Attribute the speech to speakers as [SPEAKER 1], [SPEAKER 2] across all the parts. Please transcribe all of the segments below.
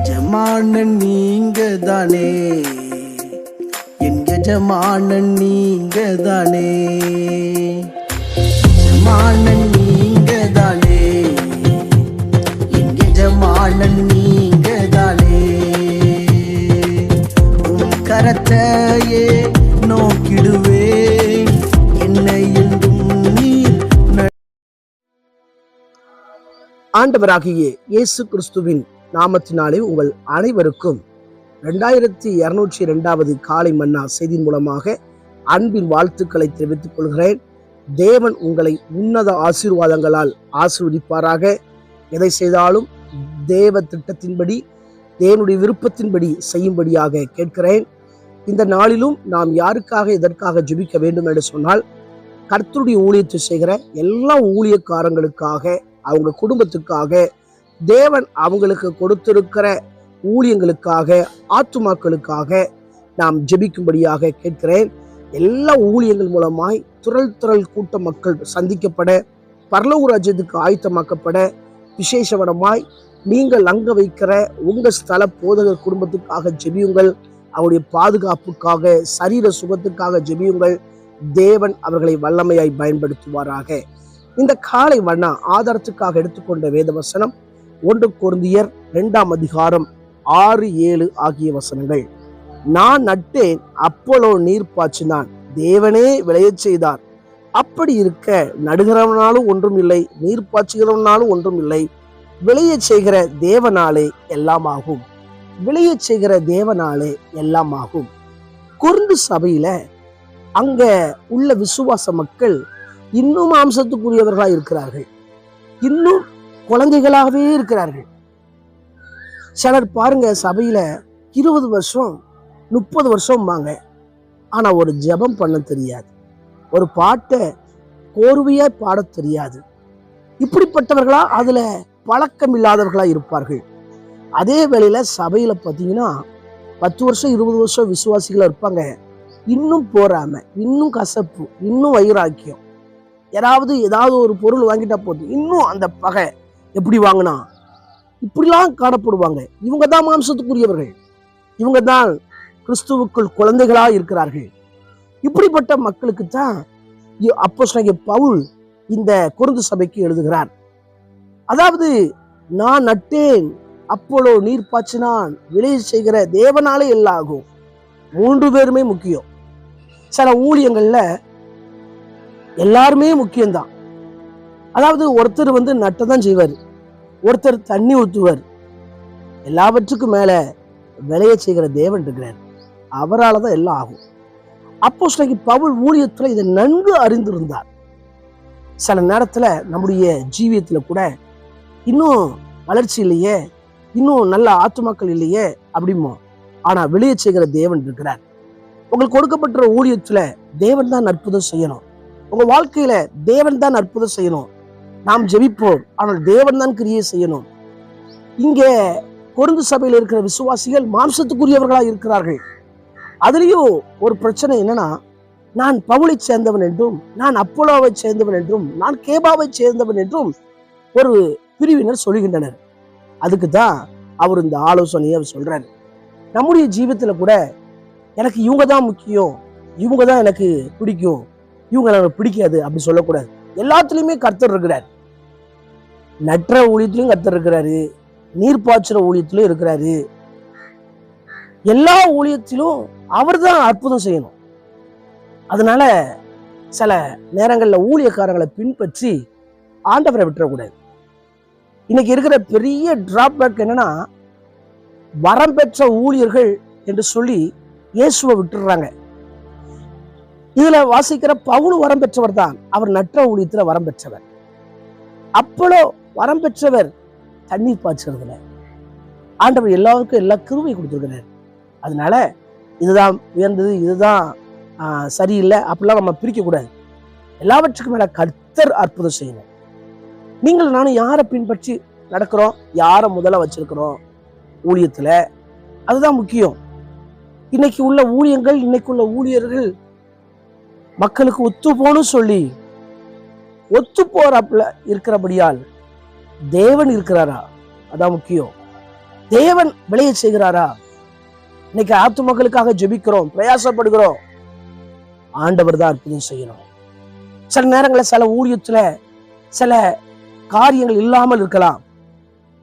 [SPEAKER 1] எஜமானன் நீங்க தானே, என் எஜமானன் நீங்க தானே, எஜமானன் நீங்க தானே, என் எஜமானன் நீங்க தானே. உன் கரத்தையே நோக்கிடுவேன், என்னை என்றும் நீர்.
[SPEAKER 2] ஆண்டவராகிய இயேசு கிறிஸ்துவின் நாமத்தினாலே உங்கள் அனைவருக்கும் 2202வது காலை மன்னா செய்தியின் மூலமாக அன்பின் வாழ்த்துக்களை தெரிவித்துக் கொள்கிறேன். தேவன் உங்களை உன்னத ஆசீர்வாதங்களால் ஆசீர்வதிப்பாராக. எதை செய்தாலும் தேவ திட்டத்தின்படி, தேவனுடைய விருப்பத்தின்படி செய்யும்படியாக கேட்கிறேன். இந்த நாளிலும் நாம் யாருக்காக எதற்காக ஜெபிக்க வேண்டும் என்று சொன்னால், கர்த்தருடைய ஊழியத்தை செய்கிற எல்லா ஊழியக்காரங்களுக்காக, அவங்க குடும்பத்துக்காக, தேவன் அவங்களுக்கு கொடுத்திருக்கிற ஊழியங்களுக்காக, ஆத்துமாக்களுக்காக நாம் ஜெபிக்கும்படியாக கேட்கிறேன். எல்லா ஊழியங்கள் மூலமாய் துறல் கூட்ட மக்கள் சந்திக்கப்பட, பரலோக ராஜ்யத்துக்கு ஆயத்தமாக்கப்பட, விசேஷவனமாய் நீங்கள் அங்க வைக்கிற உங்க ஸ்தல போதகர் குடும்பத்துக்காக ஜெபியுங்கள். அவருடைய பாதுகாப்புக்காக, சரீர சுகத்துக்காக ஜெபியுங்கள். தேவன் அவர்களை வல்லமையாய் பயன்படுத்துவாராக. இந்த காலை வண்ணா ஆதாரத்துக்காக எடுத்துக்கொண்ட வேத வசனம் 1 கொரிந்தியர் 2ஆம் அதிகாரம் 6-7 ஆகிய வசனங்கள். நான் நட்டேன், அப்போலோ நீர் பாய்ச்சினான், தேவனே விளையச் செய்தார். அப்படி இருக்க நடுகிறவனாலும் ஒன்றும் இல்லை, நீர் பாய்ச்சுகிறவனாலும் ஒன்றும் இல்லை, விளையச் செய்கிற தேவனாலே எல்லாம் ஆகும். விளையச் செய்கிற தேவனாலே எல்லாம் ஆகும். கொரிந்து சபையில அங்க உள்ள விசுவாச மக்கள் இன்னும் மாம்சத்துக்குரியவர்களா இருக்கிறார்கள், இன்னும் குழந்தைகளாகவே இருக்கிறார்கள். சிலர் பாருங்க, சபையில 20 வருஷம் 30 வருஷம் வாங்க, ஆனா ஒரு ஜெபம் பண்ண தெரியாது, ஒரு பாட்டை கோர்வையா பாட தெரியாது. இப்படிப்பட்டவர்களா அதுல பழக்கம் இல்லாதவர்களா இருப்பார்கள். அதே வேளையில சபையில பார்த்தீங்கன்னா 10 வருஷம் 20 வருஷம் விசுவாசிகளா இருப்பாங்க, இன்னும் போறாம, இன்னும் கசப்பு, இன்னும் வைராக்கியம். ஏதாவது ஒரு பொருள் வாங்கிட்டா போதும், இன்னும் அந்த பகை எப்படி வாங்கினா, இப்படிலாம் காணப்படுவாங்க. இவங்க தான் மாம்சத்துக்குரியவர்கள், இவங்க தான் கிறிஸ்துவுக்குள் குழந்தைகளா இருக்கிறார்கள். இப்படிப்பட்ட மக்களுக்கு தான் அப்போஸ்தலனாகிய பவுல் இந்த கொரிந்து சபைக்கு எழுதுகிறார். அதாவது, நான் நட்டேன், அப்போலோ நீர் பாய்ச்சினான், விளைய செய்கிற தேவனாலே எல்லாம் ஆகும். 3 பேருமே முக்கியம். சில ஊழியங்கள்ல எல்லாருமே முக்கியம்தான். அதாவது ஒருத்தர் நட்டதான் செய்வார், ஒருத்தர் தண்ணி ஊற்றுவார், எல்லாவற்றுக்கும் மேல விளைய செய்கிற தேவன் இருக்கிறார், அவரால் தான் எல்லாம் ஆகும். அப்போஸ்தலனாகிய பவுல் ஊழியத்துல இதை நன்கு அறிந்திருந்தார். சில நேரத்துல நம்முடைய ஜீவியத்துல கூட இன்னும் வளர்ச்சி இல்லையே, இன்னும் நல்ல ஆத்துமாக்கள் இல்லையே அப்படிமோ, ஆனா விளைய செய்கிற தேவன் இருக்கிறார். உங்களுக்கு கொடுக்கப்பட்ட ஊழியத்துல தேவன் தான் அற்புதம் செய்யணும். உங்க வாழ்க்கையில தேவன் தான் அற்புதம் செய்யணும். நாம் ஜெபிப்போம், ஆனால் தேவன் தான் கிரியை செய்யணும். இங்க கொரிந்து சபையில் இருக்கிற விசுவாசிகள் மாம்சத்துக்குரியவர்களா இருக்கிறார்கள். அதுலயும் ஒரு பிரச்சனை என்னன்னா, நான் பவுலை சேர்ந்தவன் என்றும், நான் அப்போலோவை சேர்ந்தவன் என்றும், நான் கேபாவை சேர்ந்தவன் என்றும் ஒரு பிரிவினர் சொல்லுகின்றனர். அதுக்கு தான் அவர் இந்த ஆலோசனையை சொல்றாரு. நம்முடைய ஜீவியத்துல கூட எனக்கு இவங்க தான் முக்கியம், இவங்க தான் எனக்கு பிடிக்கும், இவங்க எனக்கு பிடிக்காது அப்படி சொல்லக்கூடாது. எல்லாத்துலயுமே கர்த்தர் இருக்கிறார். நற்ற ஊழியத்திலையும் கர்த்தர் இருக்கிறாரு, நீர் பாய்ச்சுற ஊழியத்திலும் இருக்கிறாரு. எல்லா ஊழியத்திலும் அவர் தான் அற்புதம் செய்யணும். அதனால சில நேரங்கள்ல ஊழியக்காரங்களை பின்பற்றி ஆண்டவரை விட்டுறக்கூடாது. இன்னைக்கு இருக்கிற பெரிய டிராபேக் என்னன்னா, வரம் பெற்ற ஊழியர்கள் என்று சொல்லி இயேசுவை விட்டுடுறாங்க. இதுல வாசிக்கிற பவுல் வரம் பெற்றவர் தான், அவர் நற்ற ஊழியத்துல வரம் பெற்றவர். அப்போலோ வரம் பெற்றவர் தண்ணீர் பாய்ச்சறதுல. ஆண்டவர் எல்லாருக்கும் எல்லா கிருபை கொடுத்துருக்கிறார். அதனால இதுதான் உயர்ந்தது, இதுதான் சரியில்லை அப்படிலாம் நம்ம பிரிக்க கூடாது. எல்லாவற்றுக்கும் மேல கர்த்தர் அற்புதம் செய்யணும். நீங்கள் நானும் யாரை பின்பற்றி நடக்கிறோம், யாரை முதல்ல வச்சிருக்கிறோம் ஊழியத்துல, அதுதான் முக்கியம். இன்னைக்கு உள்ள ஊழியங்கள், இன்னைக்கு உள்ள ஊழியர்கள் மக்களுக்கு ஒத்து போன்னு சொல்லி ஒத்து போறாப்புல இருக்கிறபடியால் தேவன் இருக்கிறாரா, அதான் முக்கியம். தேவன் விளைய செய்கிறாரா? இன்னைக்கு ஆத்துமக்களுக்காக ஜெபிக்கிறோம், பிரயாசப்படுகிறோம். ஆண்டவர் தான் அற்புதம் செய்யணும். சில நேரங்களில் சில ஊழியத்துல சில காரியங்கள் இல்லாமல் இருக்கலாம்,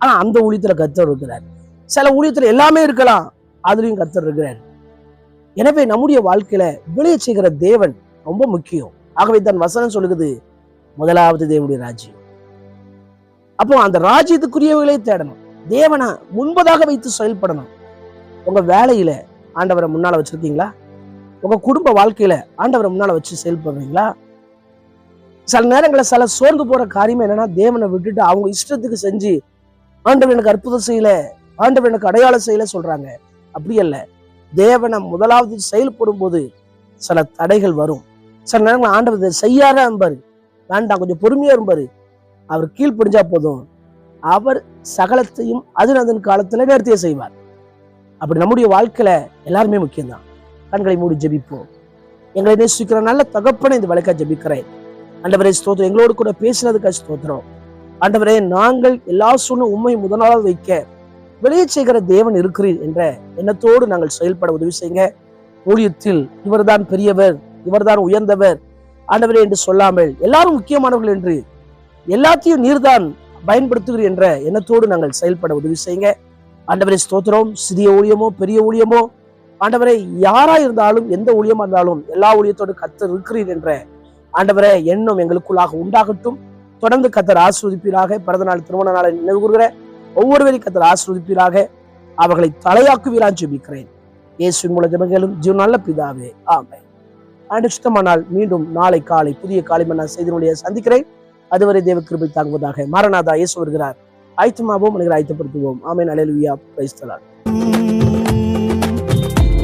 [SPEAKER 2] ஆனா அந்த ஊழியத்துல கர்த்தர் இருக்கிறார். சில ஊழியத்துல எல்லாமே இருக்கலாம், அதுலயும் கர்த்தர் இருக்கிறார். எனவே நம்முடைய வாழ்க்கையில விளைய செய்கிற தேவன் ரொம்ப முக்கியம். ஆகவே தான் வசனம் சொல்லுகிறது, முதலாவது தேவனுடைய ராஜ்யம். அப்போ அந்த ராஜ்யத்துக்குரியவர்களே தேடணும், தேவனை முன்பதாக வைத்து செயல்படணும். உங்க வேலையில ஆண்டவரை முன்னால வச்சிருக்கீங்களா? உங்க குடும்ப வாழ்க்கையில ஆண்டவரை முன்னால வச்சு செயல்படுறீங்களா? சில நேரங்களில் சில சோர்ந்து போற காரியம் என்னன்னா, தேவனை விட்டுட்டு அவங்க இஷ்டத்துக்கு செஞ்சு ஆண்டவர் எனக்கு அற்புதம் செய்யல, ஆண்டவர் எனக்கு அடையாளம் செய்யல சொல்றாங்க. அப்படி அல்ல. தேவனை முதலாவது செயல்படும் போது சில தடைகள் வரும். சில நேரங்கள் ஆண்டவர் செய்யாரா இருப்பாரு, வேண்டாம் கொஞ்சம் பொறுமையா இருப்பாரு. அவர் கீழ்ப்படிஞ்சா போதும், அவர் சகலத்தையும் அதன் காலத்துல நேர்த்திய செய்வார். அப்படி நம்முடைய வாழ்க்கையில எல்லாருமே முக்கியம்தான். கண்களை மூடி ஜெபிப்போம். எங்களை நேசிக்கிற நல்ல தகப்பனை இந்த வழக்கா ஜெபிக்கிறேன். ஆண்டவரே ஸ்தோத்திரம், எங்களோடு கூட பேசினதுக்காக ஸ்தோத்திரம். ஆண்டவரே, நாங்கள் எல்லா சூழ்நிலும் உண்மை முதலாவது வைக்க வெளியே செய்கிற தேவன் இருக்கிறீர் என்ற எண்ணத்தோடு நாங்கள் செயல்பட உதவி செய்யுங்க. ஊழியத்தில் இவர்தான் பெரியவர், இவர்தான் உயர்ந்தவர் ஆண்டவரே என்று சொல்லாமல் எல்லாரும் முக்கியமானவர்கள் என்று எல்லாத்தையும் நீர்தான் பயன்படுத்துகிறீர் என்ற எண்ணத்தோடு நாங்கள் செயல்பட உதவி செய்யுங்க. ஆண்டவரே ஸ்தோத்திரம், சிறிய ஊழியமோ பெரிய ஊழியமோ ஆண்டவரே யாரா இருந்தாலும் எந்த ஊழியமா இருந்தாலும் எல்லா ஊழியத்தோடு கர்த்தர் இருக்கிறீர் என்ற ஆண்டவரே எண்ணம் எங்களுக்குள்ளாக உண்டாகட்டும். தொடர்ந்து கர்த்தர் ஆசீர்வதிப்பீராக. பிறந்த நாள் திருமண நாளை நினைவுகூர்கிற ஒவ்வொருவரையும் கர்த்தர் ஆசீர்வதிப்பீராக. அவர்களை தலையாக்குவீரான் ஜெபிக்கிறேன் இயேசுவின் மூலம் ஜெபங்களும் ஜீவன் நல்ல பிதாவே, ஆமென். ஆண்டு சுத்தமானால் மீண்டும் நாளை காலை புதிய காலைமன்னா செய்தினுடைய சந்திக்கிறேன். அதுவரை தேவ கிருபை தாங்குவதாக. மாரநாதா இயேசு வருகிறார். ஆயத்தமாவோம், மனிதரை ஆயத்தப்படுத்துவோம். ஆமென். அல்லேலூயா. Praise the Lord.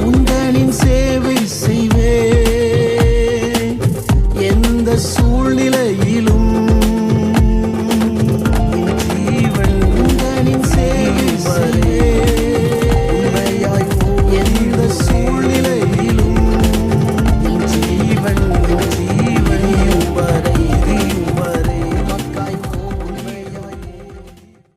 [SPEAKER 1] உங்களின் சேவை செய்வோம்.